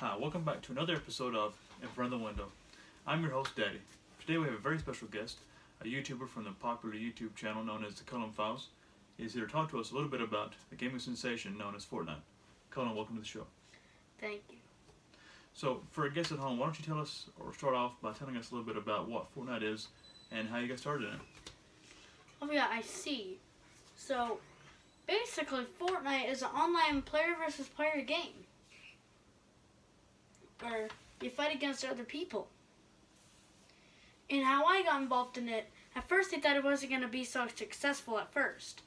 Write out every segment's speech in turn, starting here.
Hi, welcome back to another episode of In Front of the Window. I'm your host, Daddy. Today we have a very special guest, a YouTuber from the popular YouTube channel known as the Cullen Files. He's here to talk to us a little bit about the gaming sensation known as Fortnite. Cullen, welcome to the show. Thank you. So, for a guest at home, why don't you tell us, or start off by telling us a little bit about what Fortnite is and how you got started in it? Oh yeah, I see. So, basically, Fortnite is an online player versus player game. Where you fight against other people. And how I got involved in it, at first I thought it wasn't going to be so successful at first.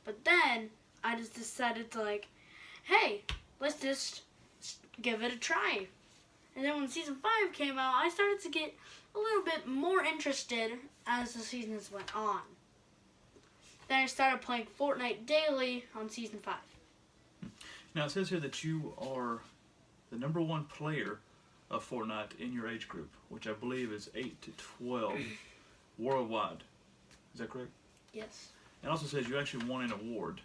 But then, I just decided to hey, let's just give it a try. And then when Season 5 came out, I started to get a little bit more interested as the seasons went on. Then I started playing Fortnite daily on Season 5. Now, it says here that you are the number one player of Fortnite in your age group, which I believe is 8 to 12 worldwide. Is that correct? Yes. It also says you actually won an award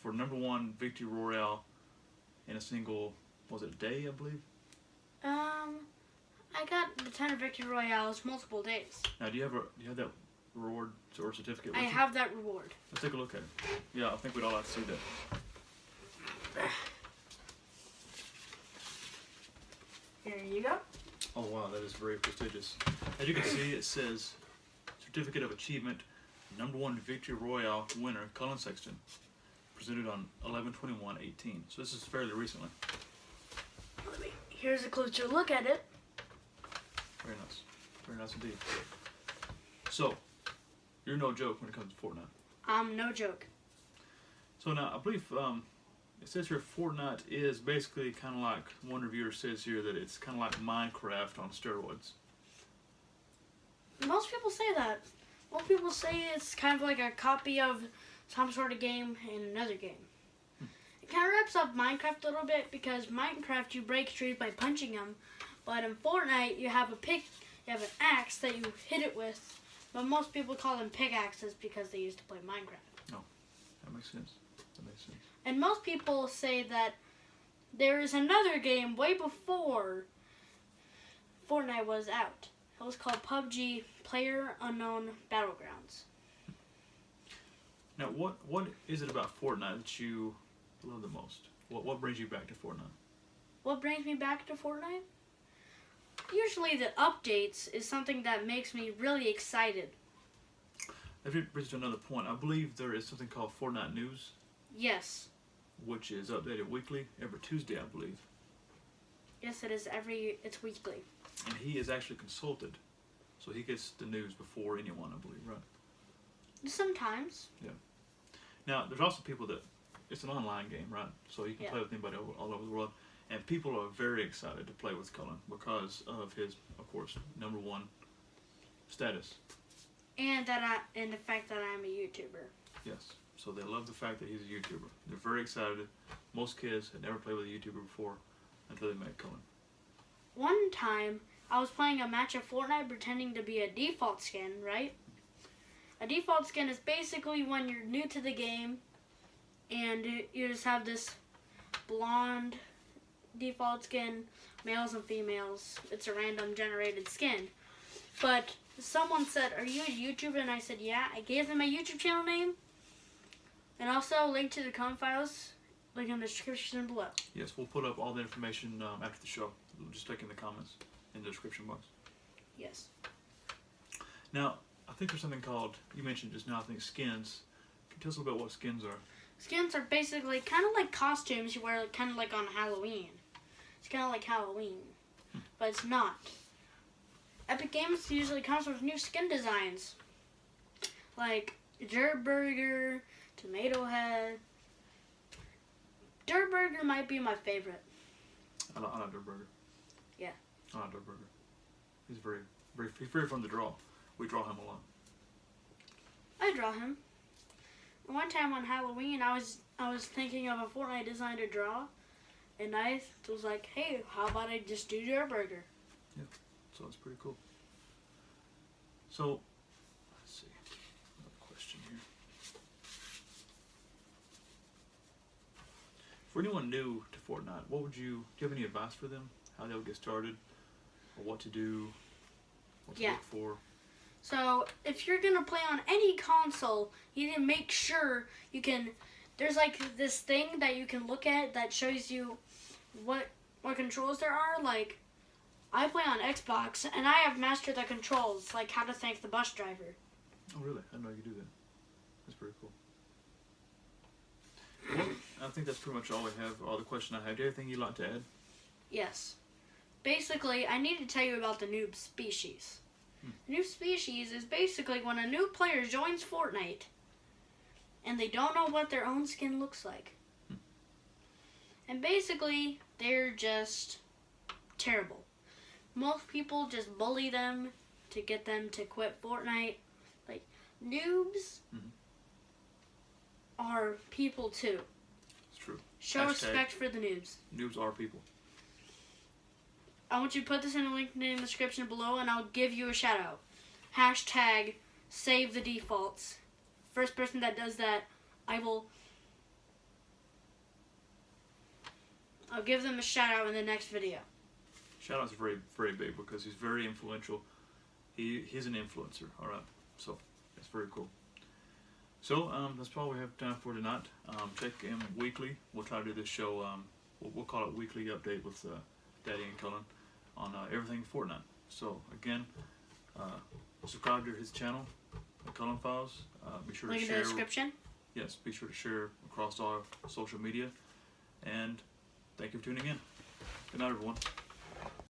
for number one victory royale in a single, was it day, I believe? I got the 10 victory royales multiple days. Now, do you have that reward or certificate with I you? have that reward. Let's take a look at it. Yeah, I think we'd all like to see that. Here you go. Oh wow, that is very prestigious. As you can see, it says Certificate of Achievement, number one victory royale winner, Cullen Sexton, presented on 11/21/18. So this is fairly recently. Here's a closer look at it. Very nice indeed. So, you're no joke when it comes to Fortnite. No joke. So now, I believe it says here Fortnite is basically kind of like, one reviewer says here that it's kind of like Minecraft on steroids. Most people say that. Most people say it's kind of like a copy of some sort of game in another game. It kind of rips off Minecraft a little bit because Minecraft you break trees by punching them, but in Fortnite you have a pick, you have an axe that you hit it with, but most people call them pickaxes because they used to play Minecraft. Oh, that makes sense. And most people say that there is another game way before Fortnite was out. It was called PUBG, Player Unknown Battlegrounds. Now, what is it about Fortnite that you love the most? What brings you back to Fortnite? What brings me back to Fortnite? Usually the updates is something that makes me really excited. That brings us to another point. I believe there is something called Fortnite News. Yes. Which is updated weekly, every Tuesday, I believe. Yes, it is it's weekly. And he is actually consulted, so he gets the news before anyone, I believe, right? Sometimes. Yeah. Now, there's also people that, it's an online game, right? So you can play with anybody all over the world. And people are very excited to play with Cullen because of his, of course, number one status. And the fact that I'm a YouTuber. Yes. So they love the fact that he's a YouTuber. They're very excited. Most kids had never played with a YouTuber before until they met Cullen. One time, I was playing a match of Fortnite pretending to be a default skin, right? A default skin is basically when you're new to the game and you just have this blonde default skin, males and females. It's a random generated skin. But someone said, "Are you a YouTuber?" And I said, "Yeah." I gave them my YouTube channel name. And also, link to the Cullen Files, link in the description below. Yes, we'll put up all the information after the show. We'll just stick in the comments in the description box. Yes. Now, I think there's something called, you mentioned just now, I think skins. Can you tell us a little bit what skins are? Skins are basically kind of like costumes you wear kind of like on Halloween. It's kind of like Halloween, but it's not. Epic Games usually comes with new skin designs. Like Dirt Burger, Tomato Head. Dirt Burger might be my favorite. I like Dirt Burger. Yeah. I like Dirt Burger. He's very fun to draw. We draw him a lot. I draw him. One time on Halloween, I was thinking of a Fortnite design to draw, and I was like, "Hey, how about I just do Dirt Burger?" Yeah. So it's pretty cool. So, let's see. Another question here. For anyone new to Fortnite, do you have any advice for them? how they'll get started, or what to do, what to Yeah. look for. So if you're gonna play on any console, you need to make sure you can. There's like this thing that you can look at that shows you what controls there are. Like I play on Xbox and I have mastered the controls, like how to thank the bus driver. Oh, really? I didn't know you could do that. That's pretty cool. Well, I think that's pretty much all we have. All the question I had. Do you have anything you'd like to add? Yes. Basically, I need to tell you about the noob species. The noob species is basically when a new player joins Fortnite and they don't know what their own skin looks like. And basically, they're just terrible. Most people just bully them to get them to quit Fortnite. Like, noobs are people too. It's true. Show Hashtag respect for the noobs. Noobs are people. I want you to put this in the link in the description below and I'll give you a shout out. Hashtag save the defaults. First person that does that, I'll give them a shout out in the next video. Shout out's very, very big because he's very influential. He's an influencer, alright. So that's very cool. So that's all we have time for tonight. Check in weekly. We'll try to do this show, we'll call it weekly update with Daddy and Cullen on everything Fortnite. So again, subscribe to his channel, the Cullen Files. Be sure Link to in share. the description. Yes, be sure to share across all social media. And thank you for tuning in. Good night, everyone.